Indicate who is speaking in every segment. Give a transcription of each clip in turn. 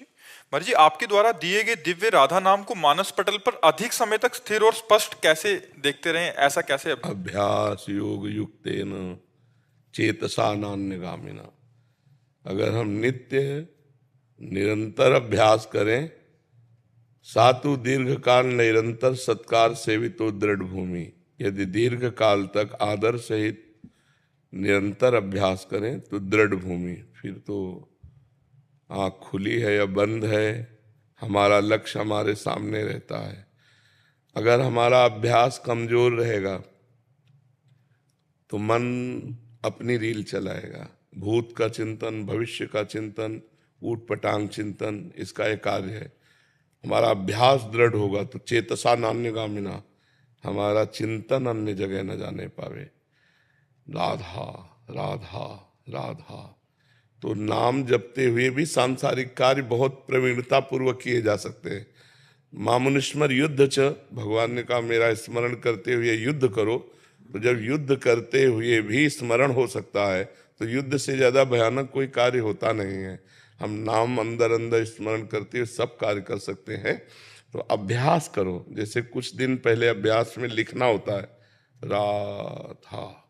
Speaker 1: महाराज जी, आपके द्वारा दिए गए दिव्य राधा नाम को मानस पटल पर अधिक समय तक स्थिर और स्पष्ट कैसे देखते रहें, ऐसा कैसे?
Speaker 2: अभ्यास योग युक्तेन चेतसा नान्यगामिना। अगर हम नित्य निरंतर अभ्यास करें, सातु दीर्घ काल निरंतर सत्कार सेवितो दृढ़ भूमि। यदि दीर्घ काल तक आदर सहित निरंतर अभ्यास करें तो दृढ़ भूमि, फिर तो आँख खुली है या बंद है, हमारा लक्ष्य हमारे सामने रहता है। अगर हमारा अभ्यास कमजोर रहेगा तो मन अपनी रील चलाएगा। भूत का चिंतन, भविष्य का चिंतन, ऊट पटांग चिंतन, इसका एक कार्य है। हमारा अभ्यास दृढ़ होगा तो चेतसा नान्यगामिना, हमारा चिंतन अन्य जगह न जाने पावे। राधा राधा राधा। तो नाम जपते हुए भी सांसारिक कार्य बहुत प्रवीणता पूर्वक किए जा सकते हैं। मामुनिस्मर युद्ध च, भगवान ने कहा मेरा स्मरण करते हुए युद्ध करो। तो जब युद्ध करते हुए भी स्मरण हो सकता है तो युद्ध से ज्यादा भयानक कोई कार्य होता नहीं है। हम नाम अंदर अंदर स्मरण करते हुए सब कार्य कर सकते हैं। तो अभ्यास करो, जैसे कुछ दिन पहले अभ्यास में लिखना होता है राधा,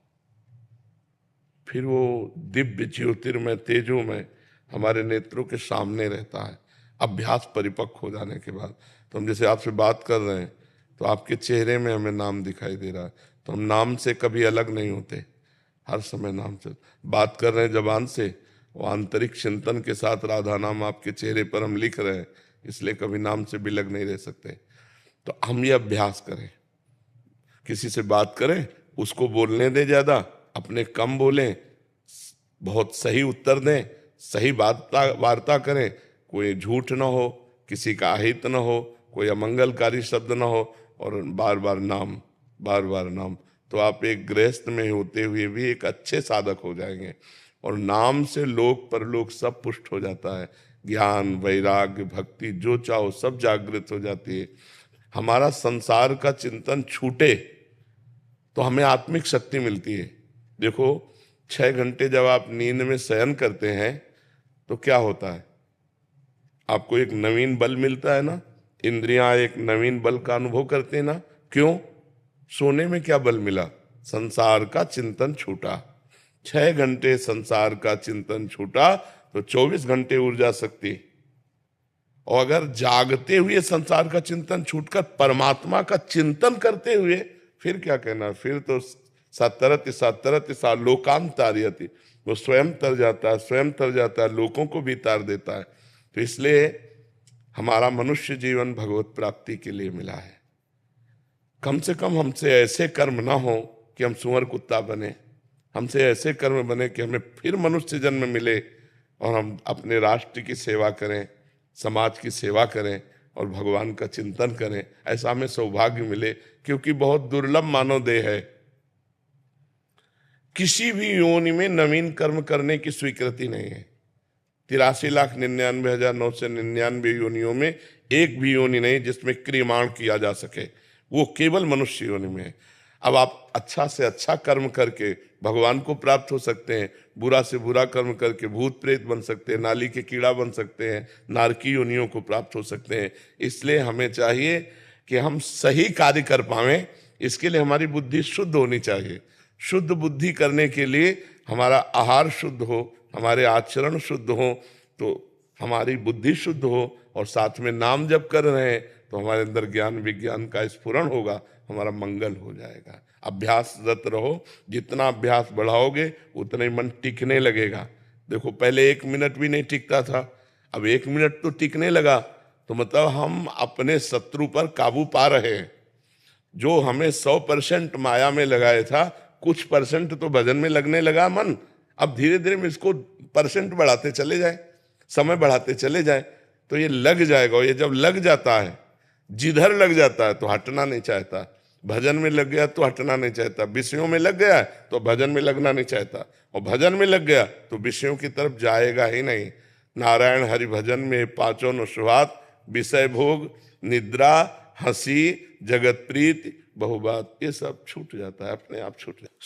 Speaker 2: फिर वो दिव्य ज्योतिर्मय तेजोमय हमारे नेत्रों के सामने रहता है। अभ्यास परिपक्व हो जाने के बाद तो हम जैसे आपसे बात कर रहे हैं तो आपके चेहरे में हमें नाम दिखाई दे रहा है, तो हम नाम से कभी अलग नहीं होते, हर समय नाम से बात कर रहे हैं जबान से, वो आंतरिक चिंतन के साथ राधा नाम आपके चेहरे पर हम लिख रहे हैं, इसलिए कभी नाम से बिलग नहीं रह सकते। तो हम ये अभ्यास करें, किसी से बात करें उसको बोलने दें ज्यादा, अपने कम बोलें, बहुत सही उत्तर दें, सही वार्ता करें, कोई झूठ ना हो, किसी का अहित ना हो, कोई अमंगलकारी शब्द ना हो, और बार बार नाम, बार बार नाम। तो आप एक गृहस्थ में होते हुए भी एक अच्छे साधक हो जाएंगे। और नाम से लोक परलोक सब पुष्ट हो जाता है। ज्ञान, वैराग्य, भक्ति जो चाहो सब जागृत हो जाती है। हमारा संसार का चिंतन छूटे तो हमें आत्मिक शक्ति मिलती है। देखो 6 घंटे जब आप नींद में शयन करते हैं तो क्या होता है, आपको एक नवीन बल मिलता है ना, इंद्रियां एक नवीन बल का अनुभव करते हैं ना। क्यों? सोने में क्या बल मिला? संसार का चिंतन छूटा। 6 घंटे संसार का चिंतन छूटा तो 24 घंटे ऊर्जा शक्ति। और अगर जागते हुए संसार का चिंतन छूटकर परमात्मा का चिंतन करते हुए, फिर क्या कहना, फिर तो सतरति सतरति सा लोकांत तारयति, वो स्वयं तर जाता है, स्वयं तर जाता है, लोगों को भी तार देता है। तो इसलिए हमारा मनुष्य जीवन भगवत प्राप्ति के लिए मिला है। कम से कम हमसे ऐसे कर्म ना हो कि हम सुअर कुत्ता बने, हमसे ऐसे कर्म बने कि हमें फिर मनुष्य जन्म मिले और हम अपने राष्ट्र की सेवा करें, समाज की सेवा करें और भगवान का चिंतन करें। ऐसा हमें सौभाग्य मिले, क्योंकि बहुत दुर्लभ मानव देह है। किसी भी योनि में नवीन कर्म करने की स्वीकृति नहीं है। 83,99,999 योनियों में एक भी योनि नहीं जिसमें क्रियमाण किया जा सके, वो केवल मनुष्य योनि में है। अब आप अच्छा से अच्छा कर्म करके भगवान को प्राप्त हो सकते हैं, बुरा से बुरा कर्म करके भूत प्रेत बन सकते हैं, नाली के कीड़ा बन सकते हैं, नारकी योनियों को प्राप्त हो सकते हैं। इसलिए हमें चाहिए कि हम सही कार्य कर पाएं, इसके लिए हमारी बुद्धि शुद्ध होनी चाहिए। शुद्ध बुद्धि करने के लिए हमारा आहार शुद्ध हो, हमारे आचरण शुद्ध हो, तो हमारी बुद्धि शुद्ध हो, और साथ में नाम जप कर रहे हैं तो हमारे अंदर ज्ञान विज्ञान का स्फुरण होगा, हमारा मंगल हो जाएगा। अभ्यासरत रहो, जितना अभ्यास बढ़ाओगे उतना ही मन टिकने लगेगा। देखो पहले 1 मिनट भी नहीं टिकता था, अब 1 मिनट तो टिकने लगा, तो मतलब हम अपने शत्रु पर काबू पा रहे हैं। जो हमें 100% माया में लगाया था, कुछ परसेंट तो भजन में लगने लगा मन। अब धीरे धीरे में इसको परसेंट बढ़ाते चले जाए, समय बढ़ाते चले जाए, तो ये लग जाएगा। और ये जब लग जाता है, जिधर लग जाता है तो हटना नहीं चाहता। भजन में लग गया तो हटना नहीं चाहता, विषयों में लग गया तो भजन में लगना नहीं चाहता, और भजन में लग गया तो विषयों की तरफ जाएगा ही नहीं। नारायण हरि भजन में 5 न सुहात, विषय भोग, निद्रा, हंसी, जगत प्रीति, बहुबात, ये सब छूट जाता है, अपने आप छूट जाता है।